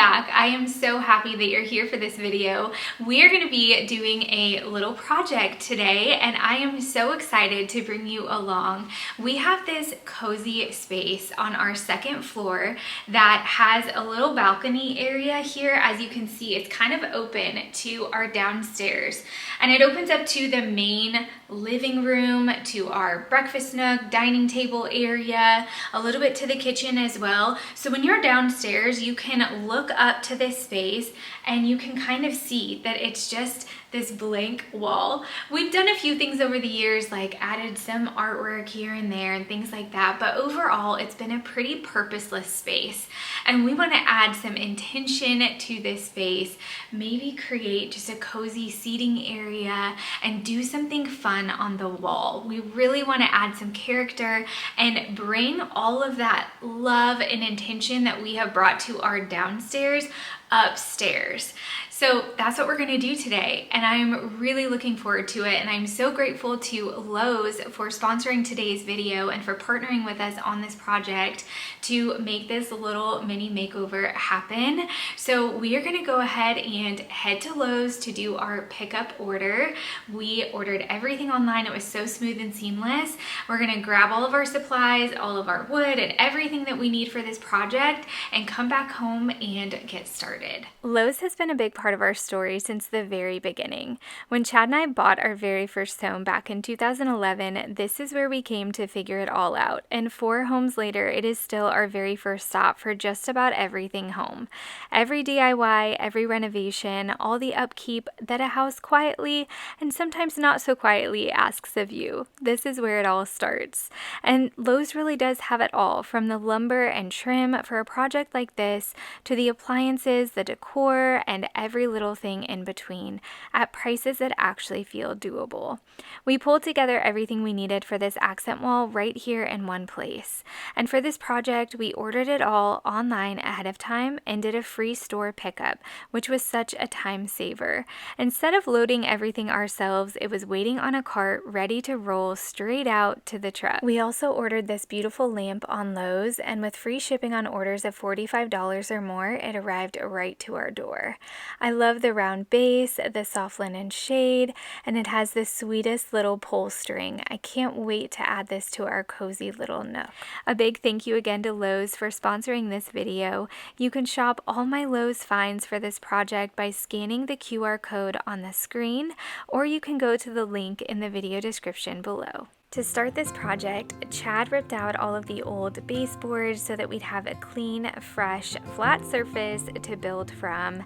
back. I am so happy that you're here for this video. We are going to be doing a little project today, and I am so excited to bring you along. We have this cozy space on our second floor that has a little balcony area here. As you can see, it's kind of open to our downstairs, and it opens up to the main living room, to our breakfast nook, dining table area, a little bit to the kitchen as well. So when you're downstairs, you can look up to this space and you can kind of see that it's just this blank wall. We've done a few things over the years, like added some artwork here and there and things like that, but overall it's been a pretty purposeless space, and we want to add some intention to this space, maybe create just a cozy seating area and do something fun on the wall. We really want to add some character and bring all of that love and intention that we have brought to our downstairs upstairs. So that's what we're going to do today, and I'm really looking forward to it, and I'm so grateful to Lowe's for sponsoring today's video and for partnering with us on this project to make this little mini makeover happen. So we are going to go ahead and head to Lowe's to do our pickup order. We ordered everything online. It was so smooth and seamless. We're going to grab all of our supplies, all of our wood, and everything that we need for this project and come back home and get started. Lowe's has been a big part of our story since the very beginning. When Chad and I bought our very first home back in 2011, this is where we came to figure it all out. And 4 homes later, it is still our very first stop for just about everything home. Every DIY, every renovation, all the upkeep that a house quietly and sometimes not so quietly asks of you. This is where it all starts. And Lowe's really does have it all, from the lumber and trim for a project like this to the appliances, the decor, and every little thing in between at prices that actually feel doable. We pulled together everything we needed for this accent wall right here in one place. And for this project, we ordered it all online ahead of time and did a free store pickup, which was such a time saver. Instead of loading everything ourselves, it was waiting on a cart ready to roll straight out to the truck. We also ordered this beautiful lamp on Lowe's, and with free shipping on orders of $45 or more, it arrived right to our door. I love the round base, the soft linen shade, and it has the sweetest little pull string. I can't wait to add this to our cozy little nook. A big thank you again to Lowe's for sponsoring this video. You can shop all my Lowe's finds for this project by scanning the QR code on the screen, or you can go to the link in the video description below. To start this project, Chad ripped out all of the old baseboards so that we'd have a clean, fresh, flat surface to build from.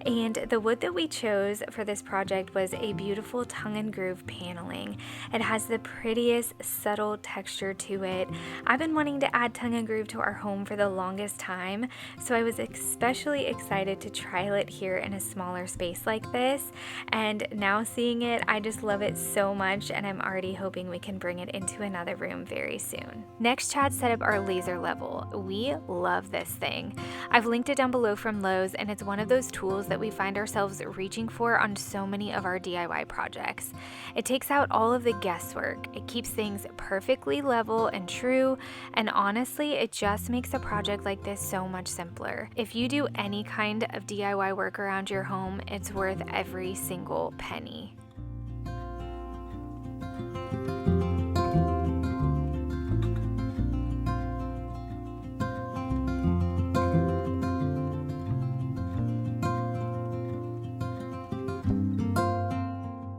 And the wood that we chose for this project was a beautiful tongue and groove paneling. It has the prettiest, subtle texture to it. I've been wanting to add tongue and groove to our home for the longest time, so I was especially excited to trial it here in a smaller space like this. And now seeing it, I just love it so much, and I'm already hoping we can bring it into another room very soon. Next, Chad set up our laser level. We love this thing. I've linked it down below from Lowe's, and it's one of those tools that we find ourselves reaching for on so many of our DIY projects. It takes out all of the guesswork. It keeps things perfectly level and true, and honestly, it just makes a project like this so much simpler. If you do any kind of DIY work around your home, it's worth every single penny.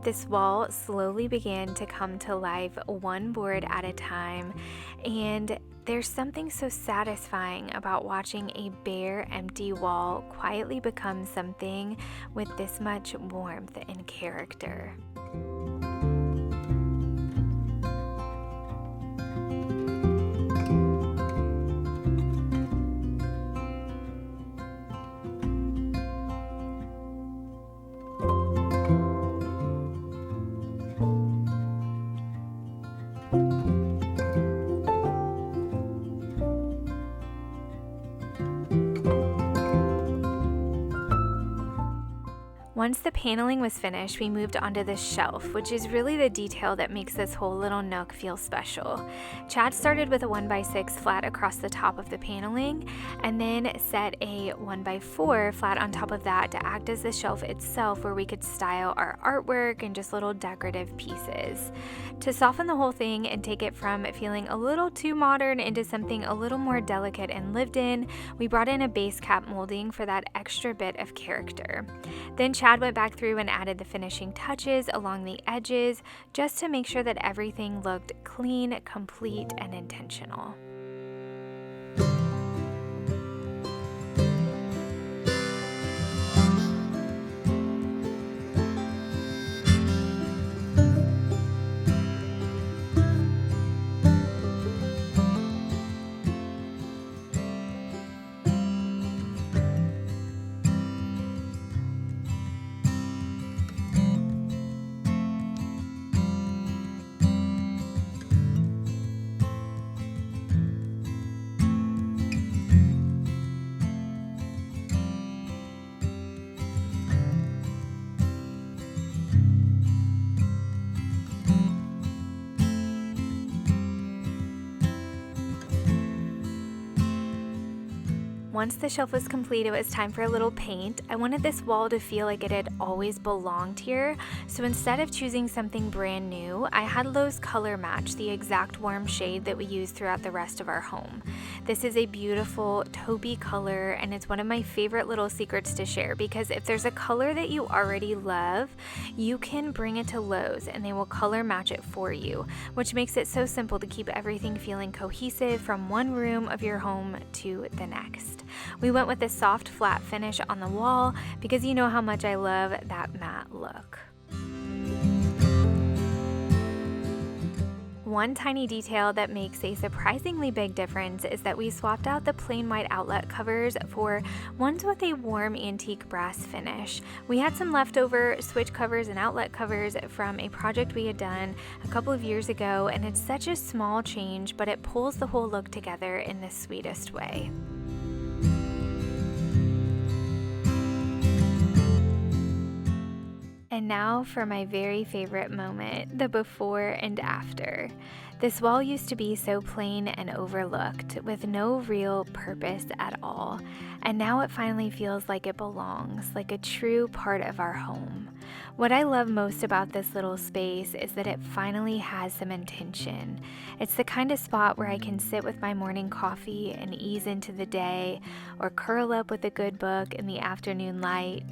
This wall slowly began to come to life, one board at a time, and there's something so satisfying about watching a bare, empty wall quietly become something with this much warmth and character. Once the paneling was finished, we moved onto the shelf, which is really the detail that makes this whole little nook feel special. Chad started with a 1x6 flat across the top of the paneling, and then set a 1x4 flat on top of that to act as the shelf itself, where we could style our artwork and just little decorative pieces. To soften the whole thing and take it from feeling a little too modern into something a little more delicate and lived in, we brought in a base cap molding for that extra bit of character. Then Chad went back through and added the finishing touches along the edges just to make sure that everything looked clean, complete, and intentional. Once the shelf was complete, it was time for a little paint. I wanted this wall to feel like it had always belonged here, so instead of choosing something brand new, I had Lowe's color match the exact warm shade that we use throughout the rest of our home. This is a beautiful taupey color, and it's one of my favorite little secrets to share, because if there's a color that you already love, you can bring it to Lowe's and they will color match it for you, which makes it so simple to keep everything feeling cohesive from one room of your home to the next. We went with a soft flat finish on the wall because you know how much I love that matte look. One tiny detail that makes a surprisingly big difference is that we swapped out the plain white outlet covers for ones with a warm antique brass finish. We had some leftover switch covers and outlet covers from a project we had done a couple of years ago, and it's such a small change, but it pulls the whole look together in the sweetest way. And now for my very favorite moment, the before and after. This wall used to be so plain and overlooked, with no real purpose at all, and now it finally feels like it belongs, like a true part of our home. What I love most about this little space is that it finally has some intention. It's the kind of spot where I can sit with my morning coffee and ease into the day, or curl up with a good book in the afternoon light.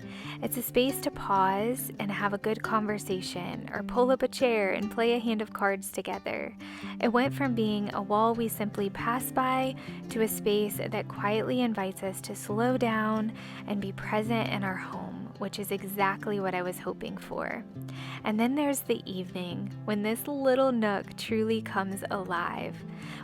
It's a space to pause and have a good conversation, or pull up a chair and play a hand of cards together. It went from being a wall we simply pass by to a space that quietly invites us to slow down and be present in our home, which is exactly what I was hoping for. And then there's the evening, when this little nook truly comes alive.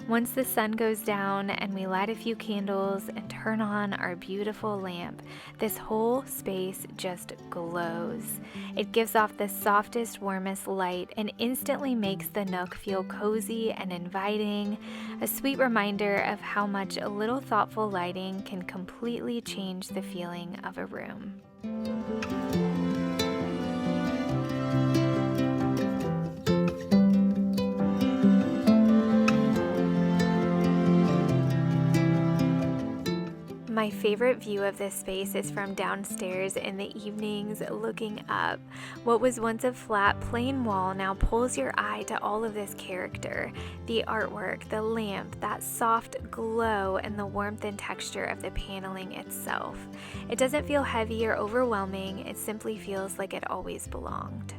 Once the sun goes down and we light a few candles and turn on our beautiful lamp, this whole space just glows. It gives off the softest, warmest light and instantly makes the nook feel cozy and inviting, a sweet reminder of how much a little thoughtful lighting can completely change the feeling of a room. My favorite view of this space is from downstairs in the evenings looking up. What was once a flat, plain wall now pulls your eye to all of this character. The artwork, the lamp, that soft glow, and the warmth and texture of the paneling itself. It doesn't feel heavy or overwhelming, it simply feels like it always belonged.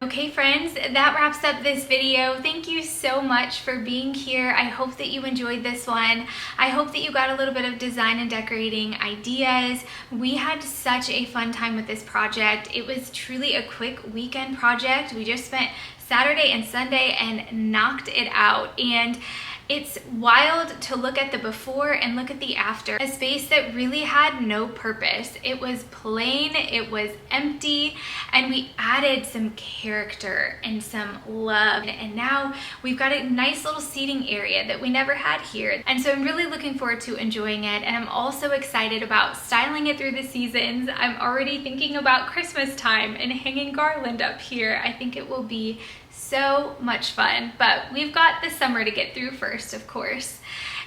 Okay friends, that wraps up this video. Thank you so much for being here. I hope that you enjoyed this one. I hope that you got a little bit of design and decorating ideas. We had such a fun time with this project. It was truly a quick weekend project. We just spent Saturday and Sunday and knocked it out. And It's wild to look at the before and look at the after. A space that really had no purpose. It was plain, it was empty, and we added some character and some love. And now we've got a nice little seating area that we never had here. And so I'm really looking forward to enjoying it. And I'm also excited about styling it through the seasons. I'm already thinking about Christmas time and hanging garland up here. I think it will be so much fun, but we've got the summer to get through first, of course.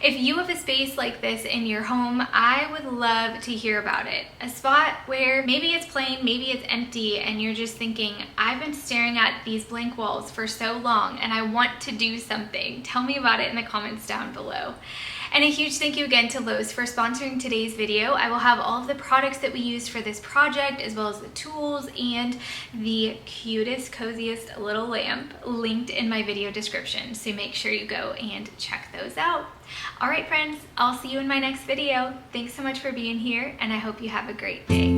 If you have a space like this in your home, I would love to hear about it. A spot where maybe it's plain, maybe it's empty, and you're just thinking, I've been staring at these blank walls for so long and I want to do something. Tell me about it in the comments down below. And a huge thank you again to Lowe's for sponsoring today's video. I will have all of the products that we used for this project, as well as the tools and the cutest, coziest little lamp linked in my video description. So make sure you go and check those out. All right, friends, I'll see you in my next video. Thanks so much for being here, and I hope you have a great day.